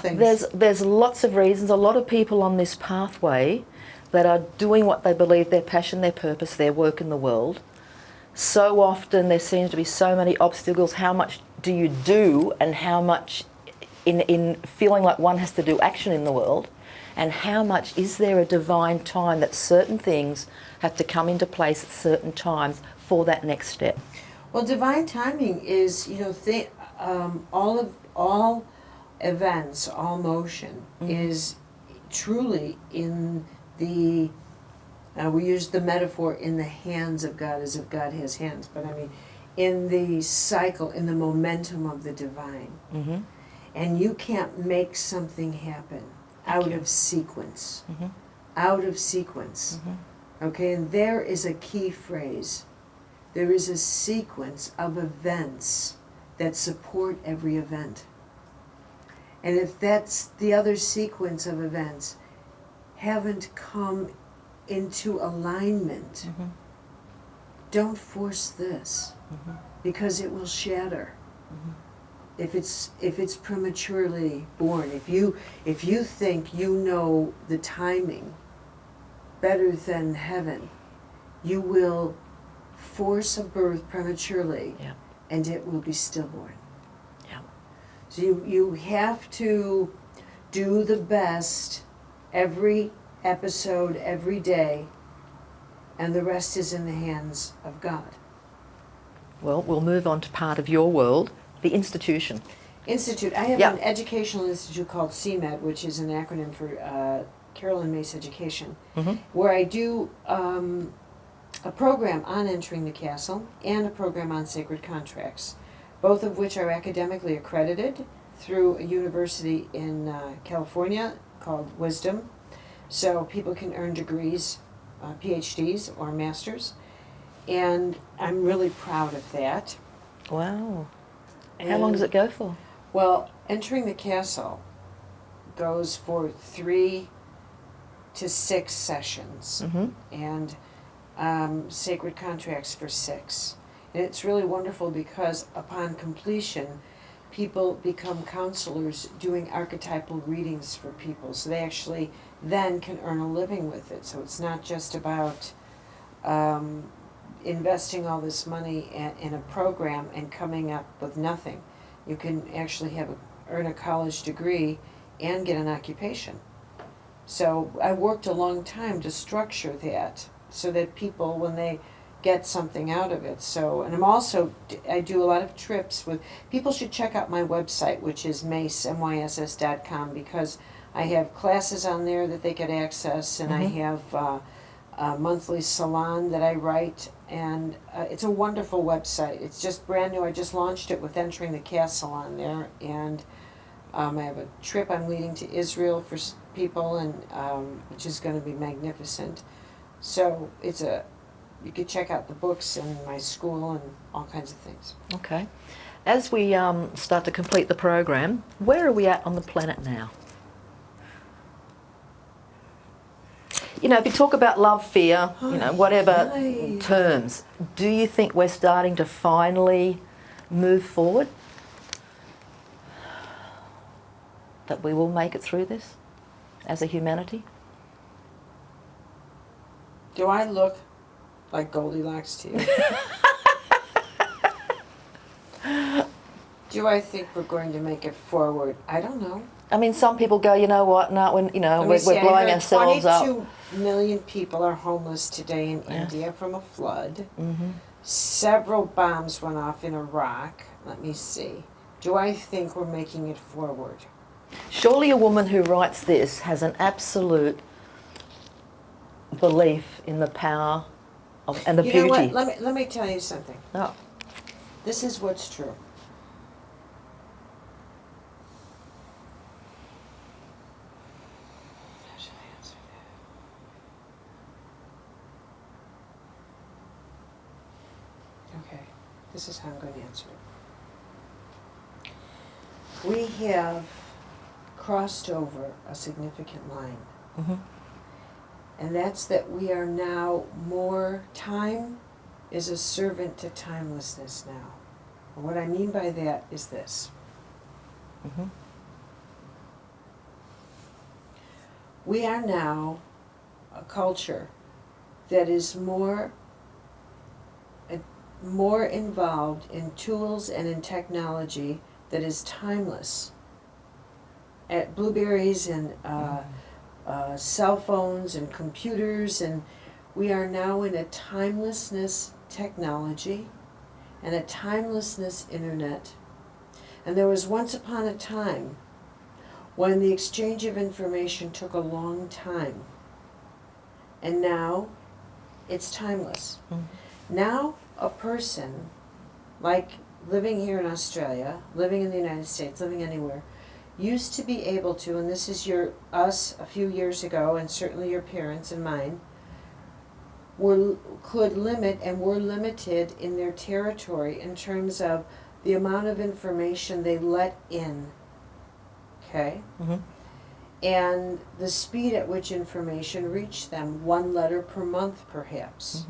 things. There's lots of reasons. A lot of people on this pathway that are doing what they believe, their passion, their purpose, their work in the world. So often there seems to be so many obstacles. How much do you do, and how much in feeling like one has to do action in the world, and how much is there a divine time that certain things have to come into place at certain times for that next step? Well, divine timing is, all events, all motion is truly in the, we use the metaphor in the hands of God, as if God has hands, but I mean in the cycle, in the momentum of the divine. Mm-hmm. And you can't make something happen out of sequence. Out of sequence. Okay, and there is a key phrase. There is a sequence of events that support every event. And if that's the other sequence of events haven't come into alignment, don't force this, because it will shatter. If it's prematurely born, if you think you know the timing better than heaven, you will force a birth prematurely, and it will be stillborn. So you have to do the best every episode, every day, and the rest is in the hands of God. Well, we'll move on to part of your world, the institution. Institute. I have an educational institute called CMED, which is an acronym for Carolyn Myss Education, where I do a program on entering the castle and a program on sacred contracts, both of which are academically accredited through a university in California called Wisdom. So people can earn degrees, PhDs or masters, and I'm really proud of that. Wow. How long does it go for? Well, entering the castle goes for 3 to 6 sessions, and sacred contracts for 6. And it's really wonderful because upon completion, people become counselors doing archetypal readings for people. So they actually then can earn a living with it. So it's not just about investing all this money in a program and coming up with nothing. You can actually earn a college degree and get an occupation. So I worked a long time to structure that so that people, when they get something out of it. So, and I do a lot of trips with, people should check out my website, which is myss, myss.com, because I have classes on there that they could access, and I have a monthly salon that I write, and it's a wonderful website. It's just brand new. I just launched it with entering the castle on there, and I have a trip I'm leading to Israel for people, and which is going to be magnificent. So you could check out the books and my school and all kinds of things. Okay. As we start to complete the program, where are we at on the planet now? You know, if you talk about love, fear, whatever terms, do you think we're starting to finally move forward? That we will make it through this as a humanity? Do I look like Goldilocks to you? Do I think we're going to make it forward? I don't know. I mean, some people go, you know what, no, we're blowing ourselves up. 22 million people are homeless today in India from a flood. Several bombs went off in Iraq. Let me see. Do I think we're making it forward? Surely a woman who writes this has an absolute belief in the power and the beauty. You know what? Let me tell you something. Oh. This is what's true. How should I answer that? Okay, this is how I'm going to answer it. We have crossed over a significant line. And that's that we are now time is a servant to timelessness now. And what I mean by that is this. We are now a culture that is more involved in tools and in technology that is timeless. At blueberries and cell phones and computers, and we are now in a timelessness technology and a timelessness internet. And there was once upon a time when the exchange of information took a long time, and now it's timeless. Now a person, like living here in Australia, living in the United States, living anywhere, used to be able to, and this is us a few years ago, and certainly your parents and mine, could limit and were limited in their territory in terms of the amount of information they let in, okay? And the speed at which information reached them, one letter per month perhaps.